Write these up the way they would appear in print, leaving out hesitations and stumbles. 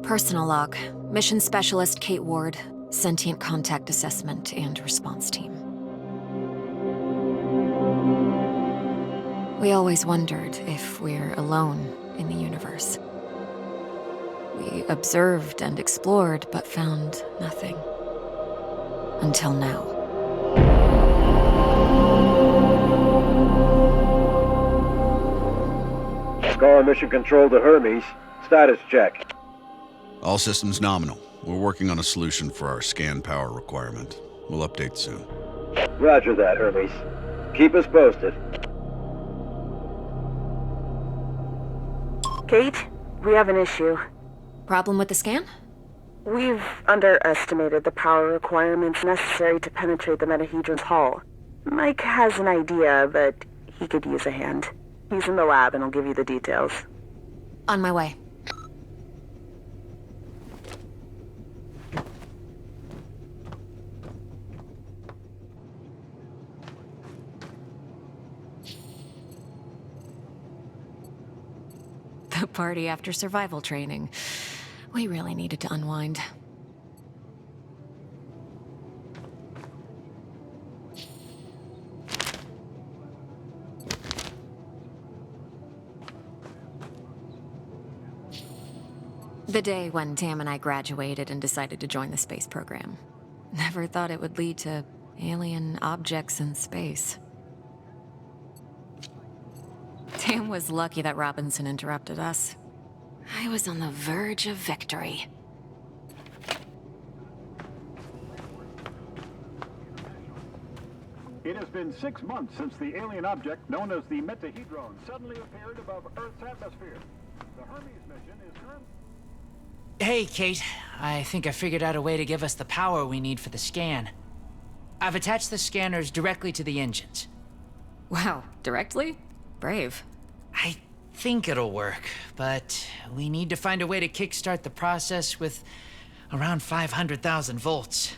Personal log. Mission Specialist Кейт Уорд. Sentient Contact Assessment and Response Team. We always wondered if we're alone in the universe. We observed and explored, but found nothing. Until now. Scar Mission Control to Hermes. Status check. All systems nominal. We're working on a solution for our scan power requirement. We'll update soon. Roger that, Hermes. Keep us posted. Kate, we have an issue. Problem with the scan? We've underestimated the power requirements necessary to penetrate the metahedron's hull. Mike has an idea, but he could use a hand. He's in the lab and will give you the details. On my way. The party after survival training. We really needed to unwind. The day when Tam and I graduated and decided to join the space program. Never thought it would lead to alien objects in space. Tam was lucky that Robinson interrupted us. I was on the verge of victory. It has been 6 months since the alien object known as the metahedron suddenly appeared above Earth's atmosphere. The Hermes mission is currently... Hey, Kate. I think I figured out a way to give us the power we need for the scan. I've attached the scanners directly to the engines. Wow, directly? Brave. I think it'll work, but we need to find a way to kickstart the process with around 500,000 volts.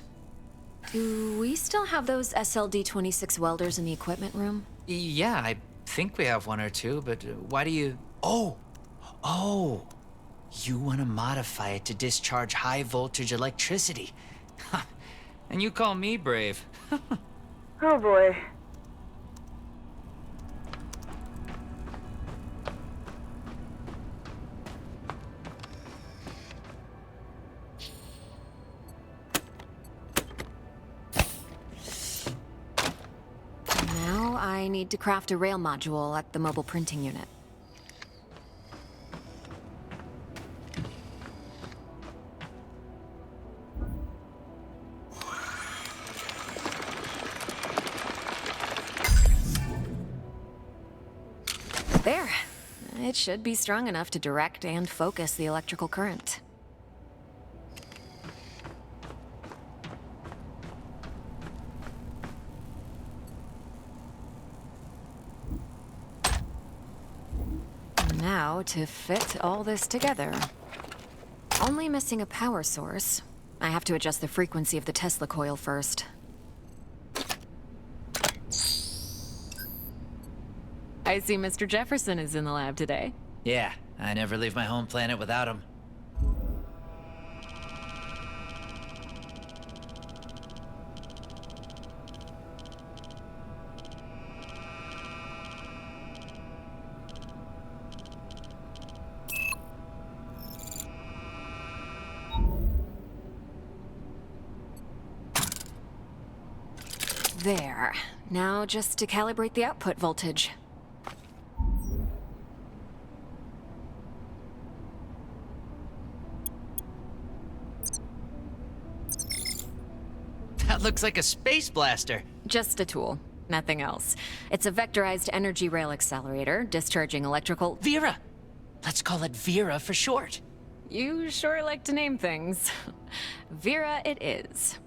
Do we still have those SLD-26 welders in the equipment room? Yeah, I think we have one or two, but why do you... Oh! You want to modify it to discharge high-voltage electricity. And you call me brave. Oh boy. Now I need to craft a rail module at the mobile printing unit. There. It should be strong enough to direct and focus the electrical current. Now to fit all this together. Only missing a power source. I have to adjust the frequency of the Tesla coil first. I see Mr. Jefferson is in the lab today. Yeah, I never leave my home planet without him. There. Now just to calibrate the output voltage. That looks like a space blaster. Just a tool, nothing else. It's a vectorized energy rail accelerator, discharging electrical... Vera! Let's call it Vera for short. You sure like to name things. Vera it is.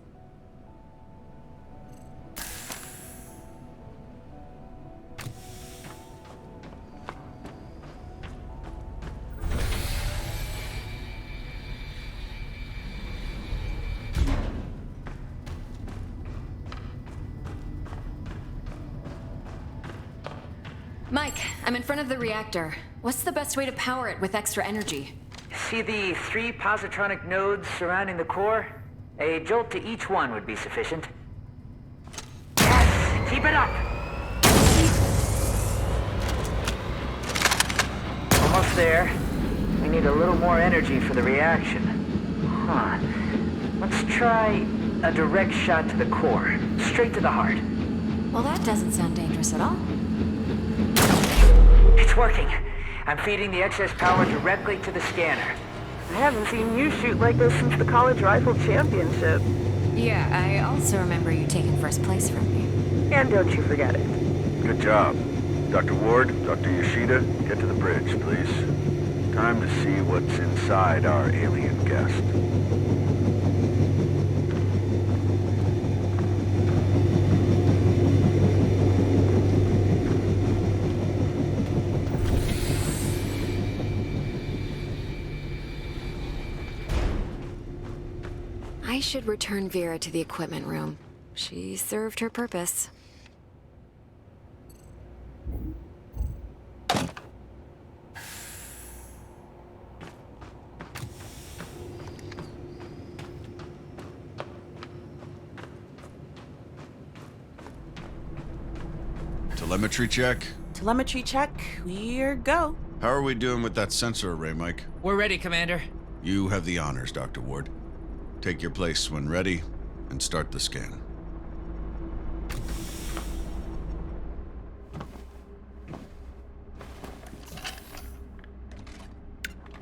Mike, I'm in front of the reactor. What's the best way to power it with extra energy? See the 3 positronic nodes surrounding the core? A jolt to each one would be sufficient. Yes! Keep it up! Almost there. We need a little more energy for the reaction. Huh. Let's try a direct shot to the core. Straight to the heart. Well, that doesn't sound dangerous at all. It's working. I'm feeding the excess power directly to the scanner. I haven't seen you shoot like this since the college rifle championship. Yeah, I also remember you taking first place from me. And don't you forget it. Good job. Dr. Ward, Dr. Yoshida, get to the bridge, please. Time to see what's inside our alien guest. I should return Vera to the equipment room. She served her purpose. Telemetry check? Telemetry check. We're go. How are we doing with that sensor array, Mike? We're ready, Commander. You have the honors, Dr. Ward. Take your place when ready, and start the scan.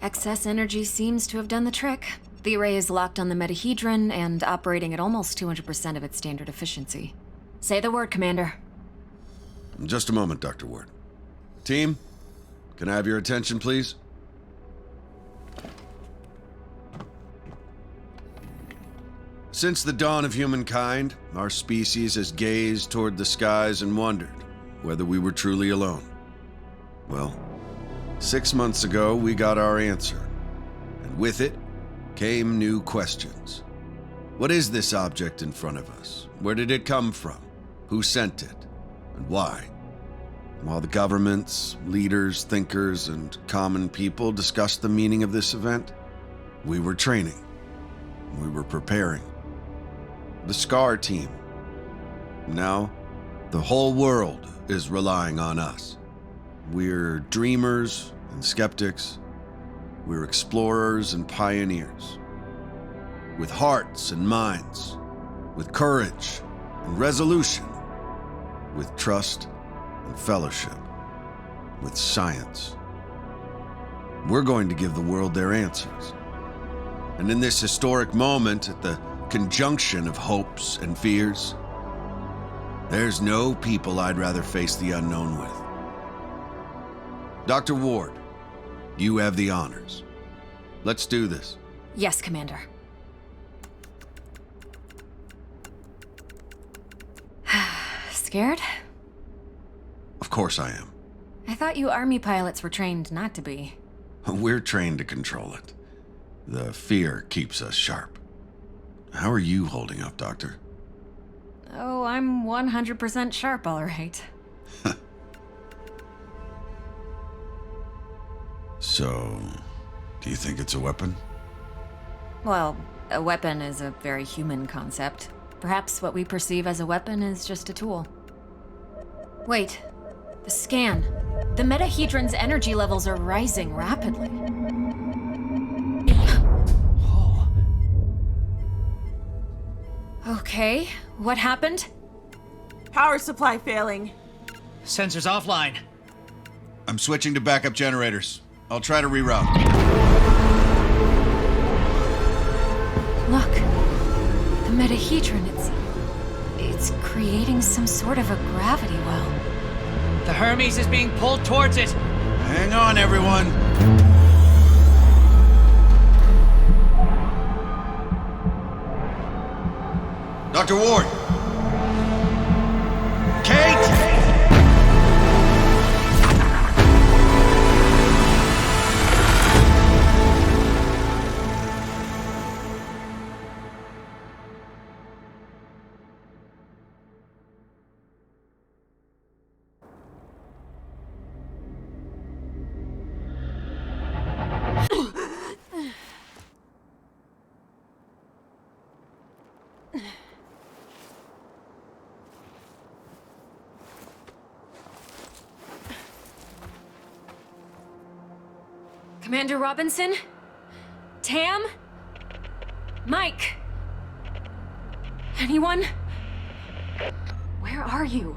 Excess energy seems to have done the trick. The array is locked on the metahedron and operating at almost 200% of its standard efficiency. Say the word, Commander. Just a moment, Dr. Ward. Team, can I have your attention, please? Since the dawn of humankind, our species has gazed toward the skies and wondered whether we were truly alone. Well, 6 months ago, we got our answer. And with it came new questions. What is this object in front of us? Where did it come from? Who sent it? And why? While the governments, leaders, thinkers, and common people discussed the meaning of this event, we were training. We were preparing. The SCAR team. Now, the whole world is relying on us. We're dreamers and skeptics. We're explorers and pioneers. With hearts and minds. With courage and resolution. With trust and fellowship. With science. We're going to give the world their answers. And in this historic moment, at the conjunction of hopes and fears, there's no people I'd rather face the unknown with. Dr. Ward, you have the honors. Let's do this. Yes, Commander. Scared? Of course I am. I thought you Army pilots were trained not to be. We're trained to control it. The fear keeps us sharp. How are you holding up, Doctor? Oh, I'm 100% sharp, all right. So, do you think it's a weapon? Well, a weapon is a very human concept. Perhaps what we perceive as a weapon is just a tool. Wait, the scan. The metahedron's energy levels are rising rapidly. Okay, what happened? Power supply failing. Sensors offline. I'm switching to backup generators. I'll try to reroute. Look, the metahedron, it's creating some sort of a gravity well. The Hermes is being pulled towards it. Hang on, everyone. Dr. Ward! Kate! Commander Robinson? Tam? Mike? Anyone? Where are you?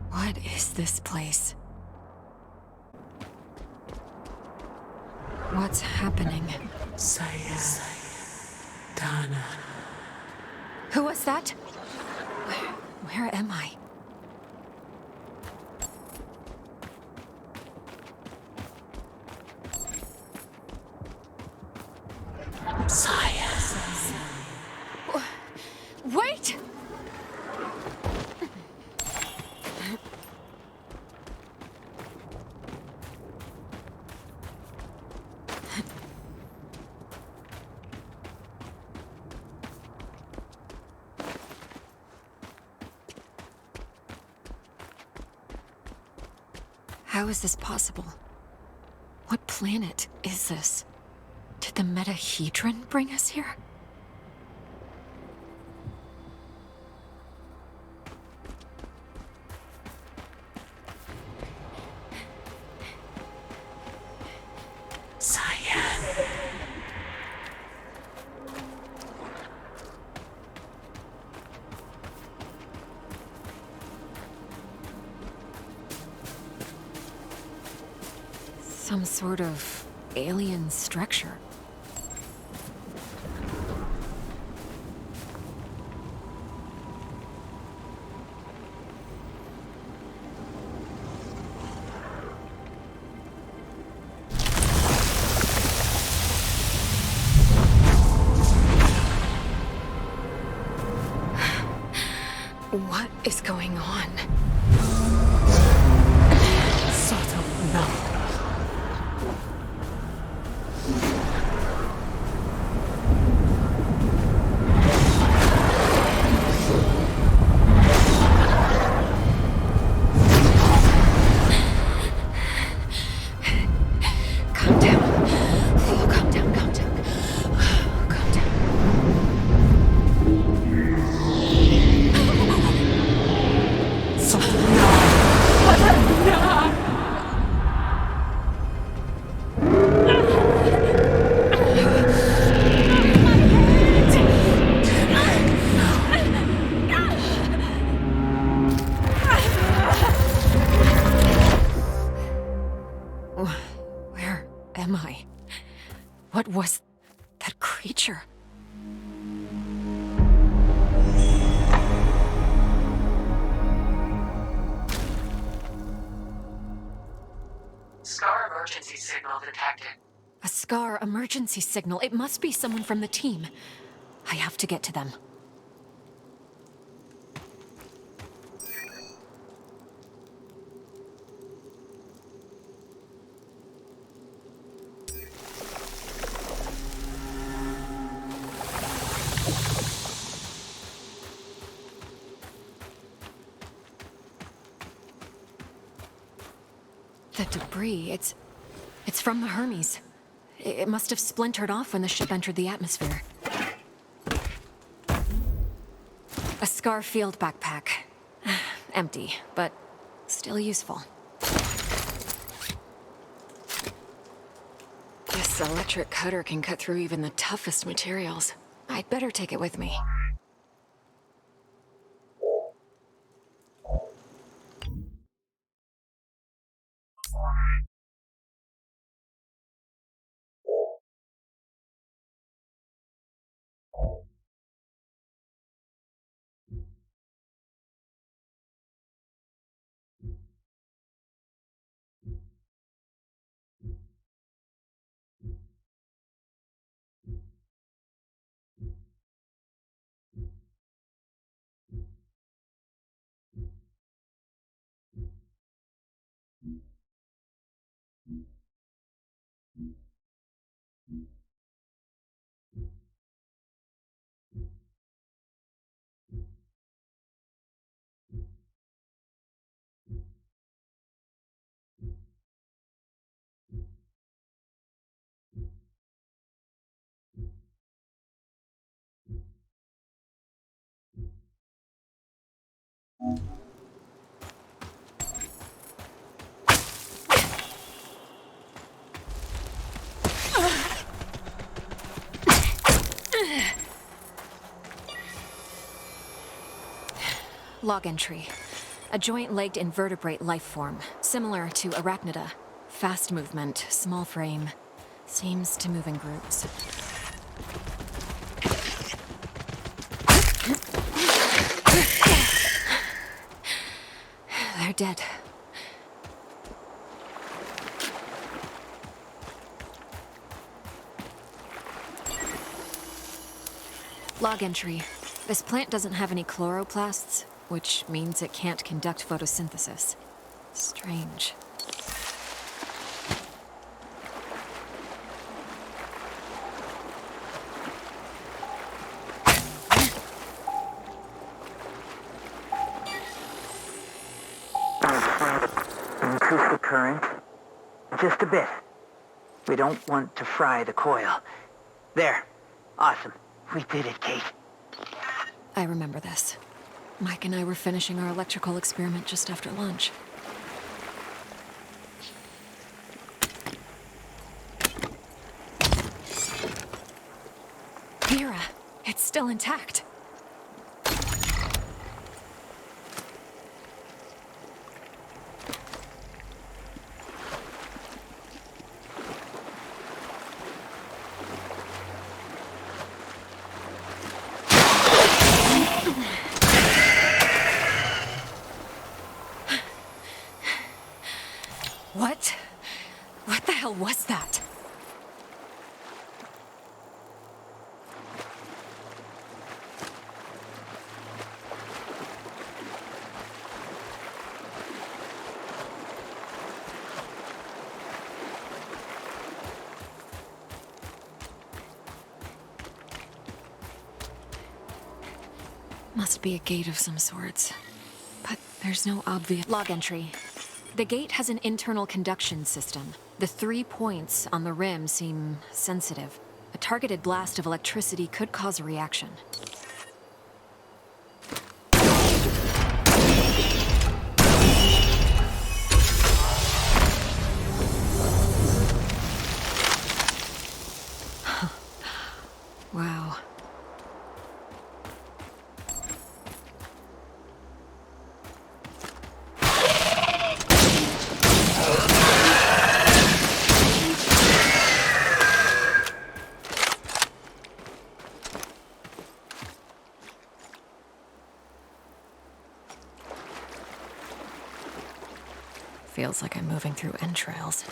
What is this place? What's happening? Dana. Who was that? Where am I? Wait! How is this possible? What planet is this? Did the metahedron bring us here? Some sort of alien structure. What is going on? What was that creature? Scar emergency signal detected. A Scar emergency signal. It must be someone from the team. I have to get to them. The debris, it's from the Hermes. It must have splintered off when the ship entered the atmosphere. A Scar field backpack. Empty, but still useful. This electric cutter can cut through even the toughest materials. I'd better take it with me. Log entry. A joint-legged invertebrate life form, similar to arachnida. Fast movement, small frame. Seems to move in groups. They're dead. Log entry. This plant doesn't have any chloroplasts, which means it can't conduct photosynthesis. Strange. Increase the current. Just a bit. We don't want to fry the coil. There. Awesome. We did it, Kate. I remember this. Mike and I were finishing our electrical experiment just after lunch. Mira, it's still intact. What the hell was that? Must be a gate of some sorts. But there's no obvious log entry. The gate has an internal conduction system. The 3 points on the rim seem sensitive. A targeted blast of electricity could cause a reaction. Wow. Feels like I'm moving through entrails.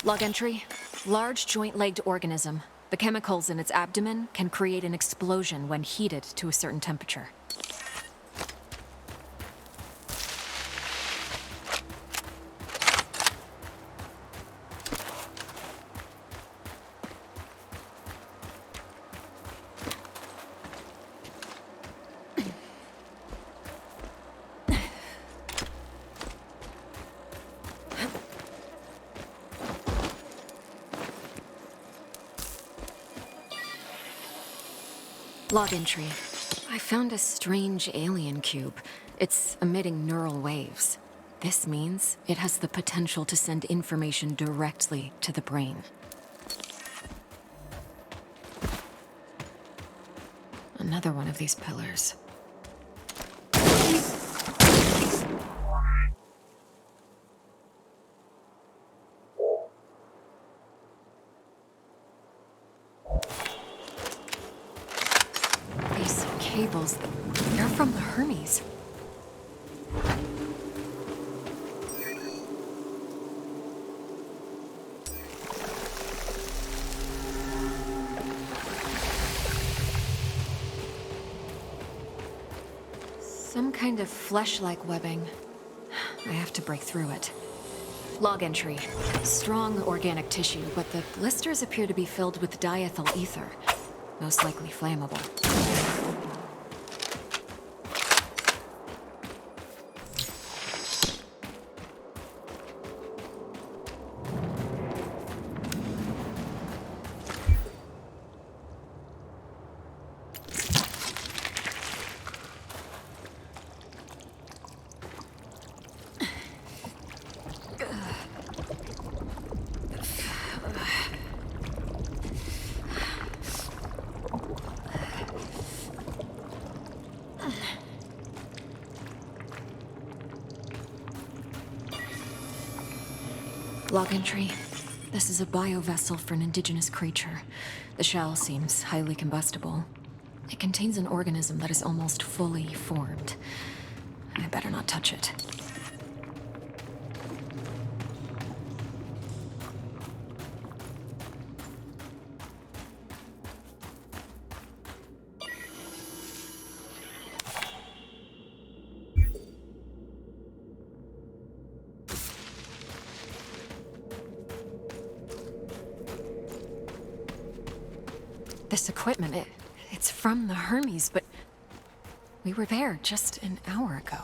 Log entry. Large joint-legged organism. The chemicals in its abdomen can create an explosion when heated to a certain temperature. Log entry. I found a strange alien cube. It's emitting neural waves. This means it has the potential to send information directly to the brain. Another one of these pillars. Cables, they're from the Hermes. Some kind of flesh-like webbing. I have to break through it. Log entry. Strong organic tissue, but the blisters appear to be filled with diethyl ether. Most likely flammable. Log entry. This is a biovessel for an indigenous creature. The shell seems highly combustible. It contains an organism that is almost fully formed. I better not touch it. This equipment, it's from the Hermes, but we were there just an hour ago.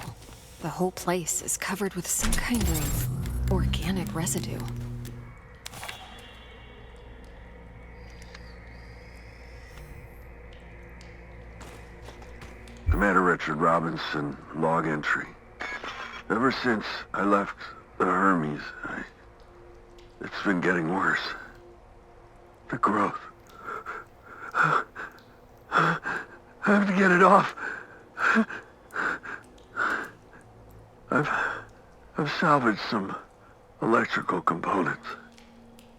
The whole place is covered with some kind of organic residue. Commander Richard Robinson, log entry. Ever since I left the Hermes, it's been getting worse. The growth. I have to get it off. I've salvaged some electrical components.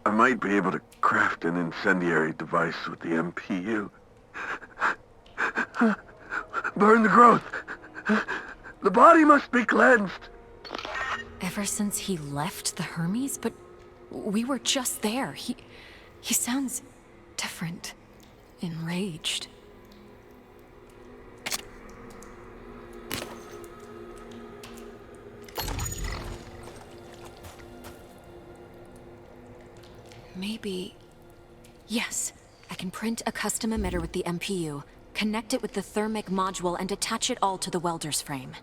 I might be able to craft an incendiary device with the MPU. Burn the growth. The body must be cleansed. Ever since he left the Hermes? But we were just there. He sounds different. Enraged. Maybe... Yes, I can print a custom emitter with the MPU, connect it with the thermic module, and attach it all to the welder's frame.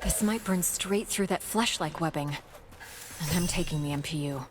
This might burn straight through that flesh-like webbing. And I'm taking the MPU.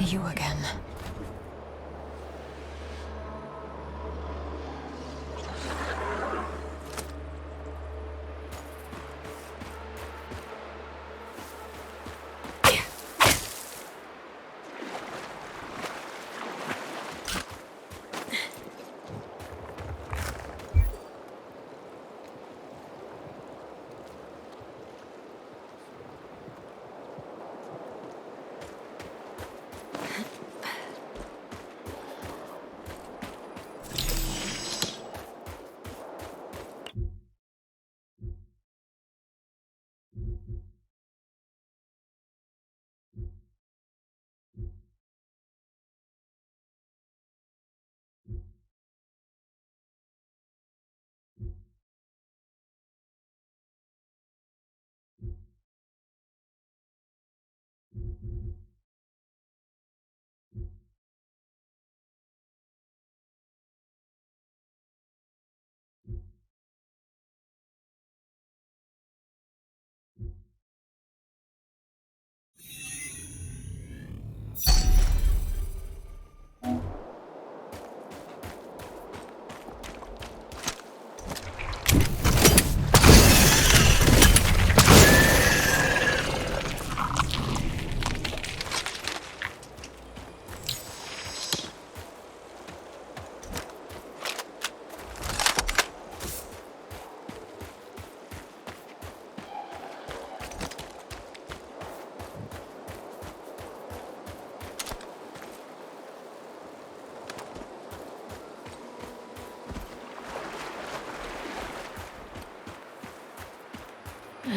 You again.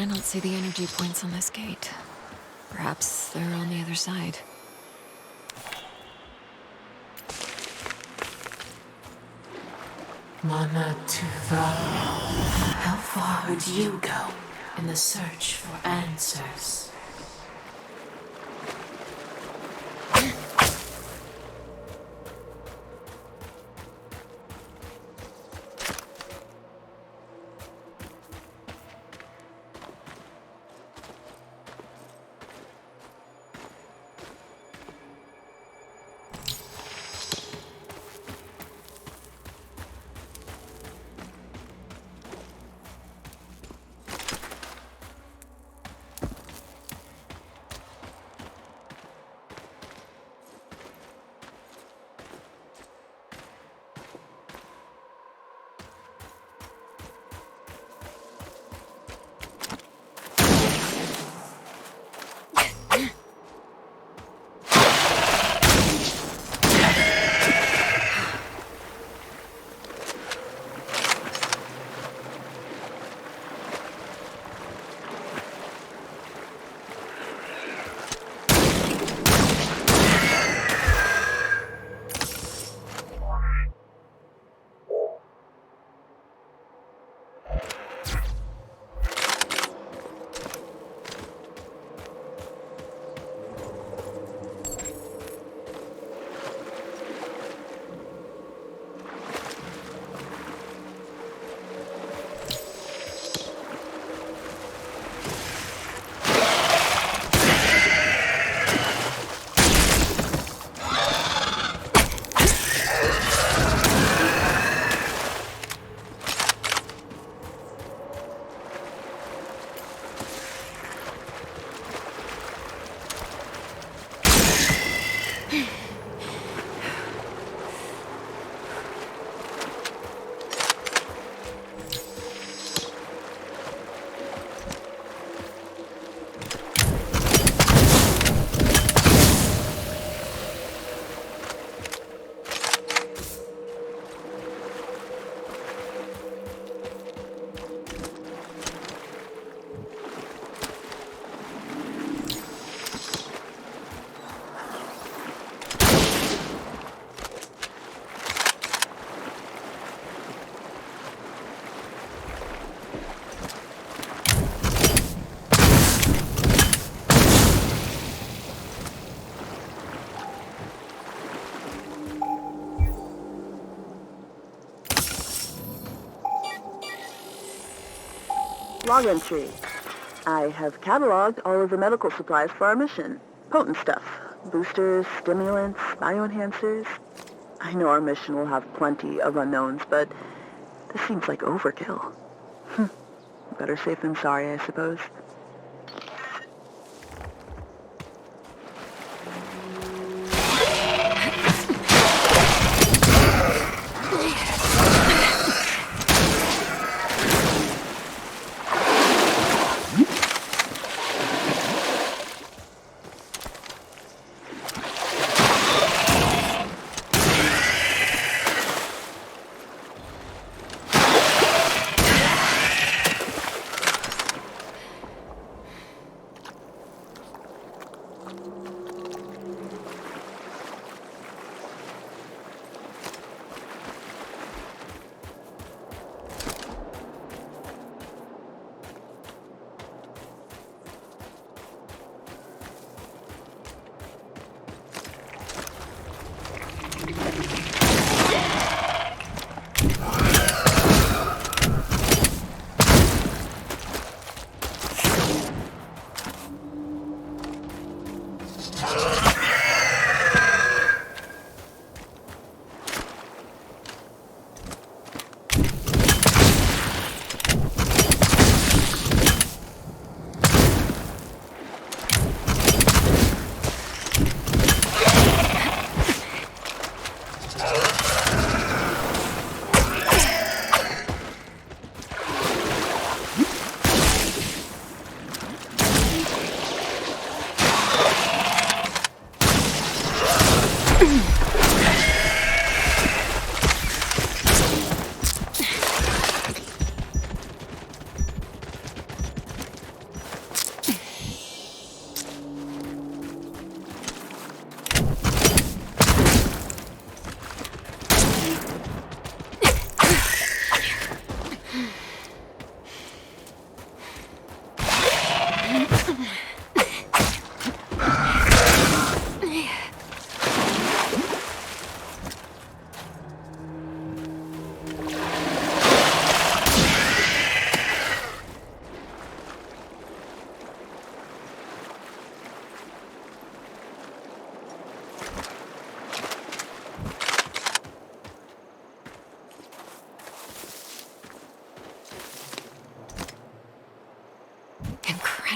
don't see the energy points on this gate. Perhaps they're on the other side. Mana to How far would you go in the search for answers? Log entry. I have cataloged all of the medical supplies for our mission. Potent stuff. Boosters, stimulants, bioenhancers. I know our mission will have plenty of unknowns, but this seems like overkill. Better safe than sorry, I suppose.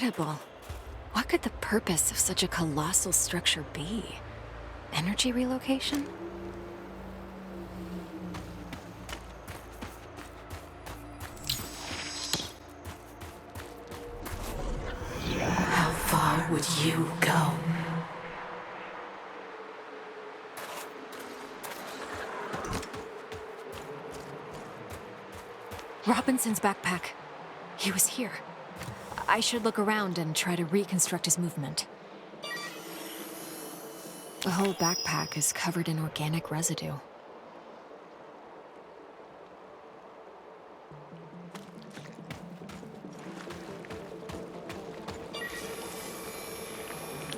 incredible. What could the purpose of such a colossal structure be? Energy relocation? How far would you go? Robinson's backpack. He was here. I should look around and try to reconstruct his movement. The whole backpack is covered in organic residue.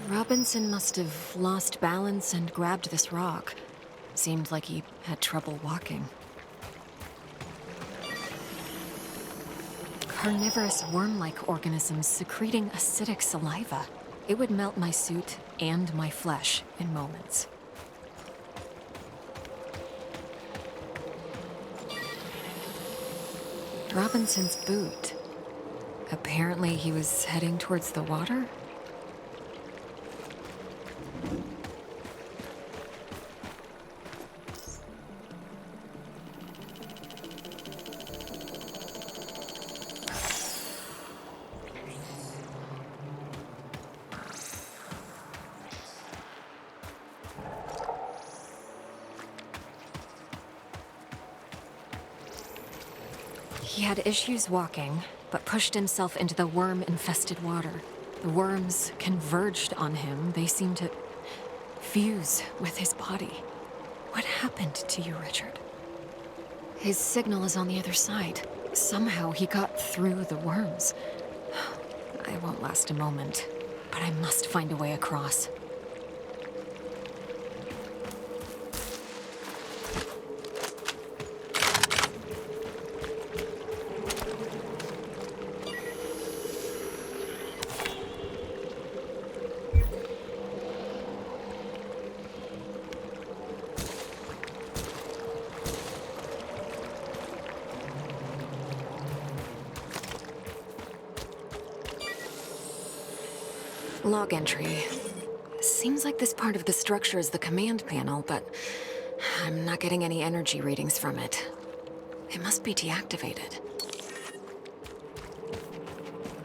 Robinson must have lost balance and grabbed this rock. Seemed like he had trouble walking. Carnivorous worm-like organisms secreting acidic saliva. It would melt my suit and my flesh in moments. Robinson's boot. Apparently he was heading towards the water? He had issues walking, but pushed himself into the worm-infested water. The worms converged on him. They seemed to fuse with his body. What happened to you, Richard? His signal is on the other side. Somehow he got through the worms. I won't last a moment, but I must find a way across. Log entry. Seems like this part of the structure is the command panel, but I'm not getting any energy readings from it. It must be deactivated.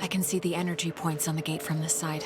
I can see the energy points on the gate from this side.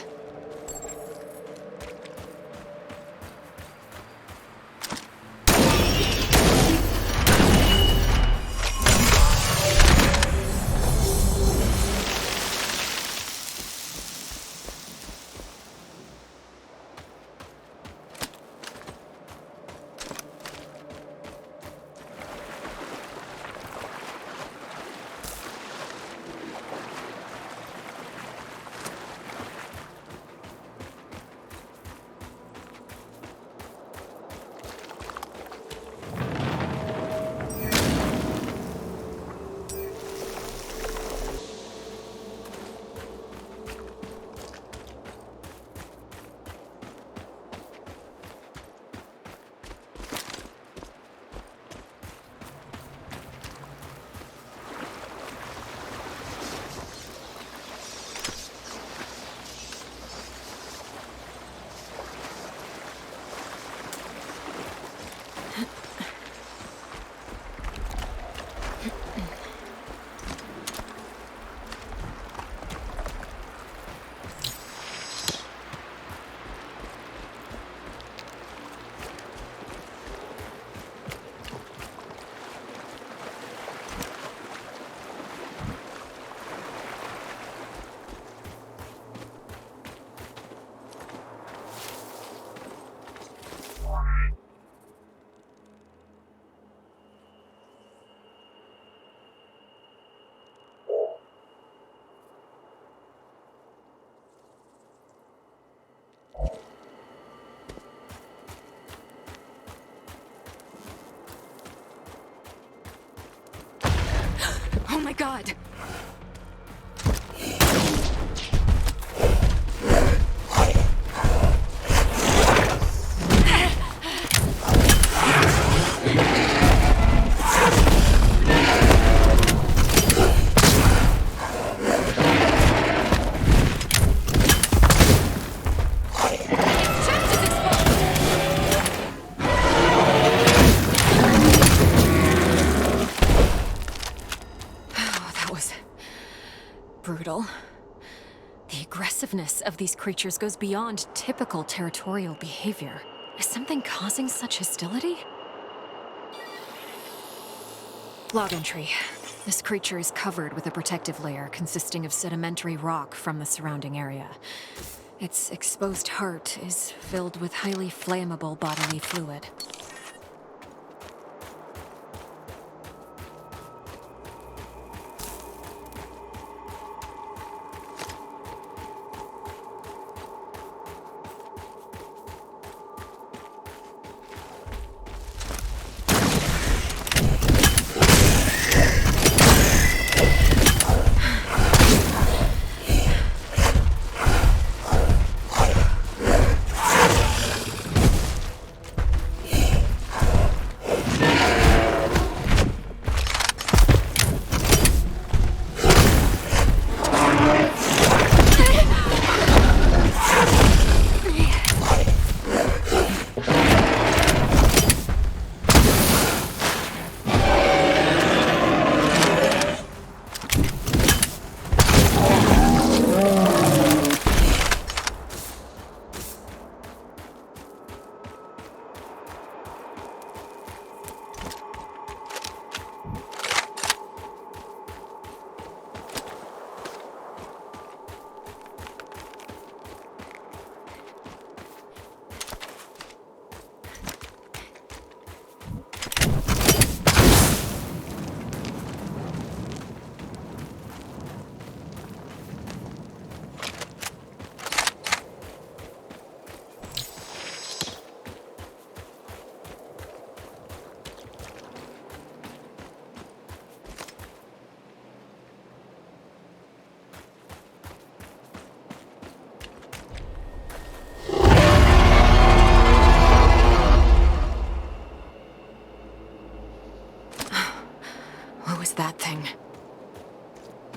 Oh my God! potential. The aggressiveness of these creatures goes beyond typical territorial behavior. Is something causing such hostility? Log entry. This creature is covered with a protective layer consisting of sedimentary rock from the surrounding area. Its exposed heart is filled with highly flammable bodily fluid. What was that thing?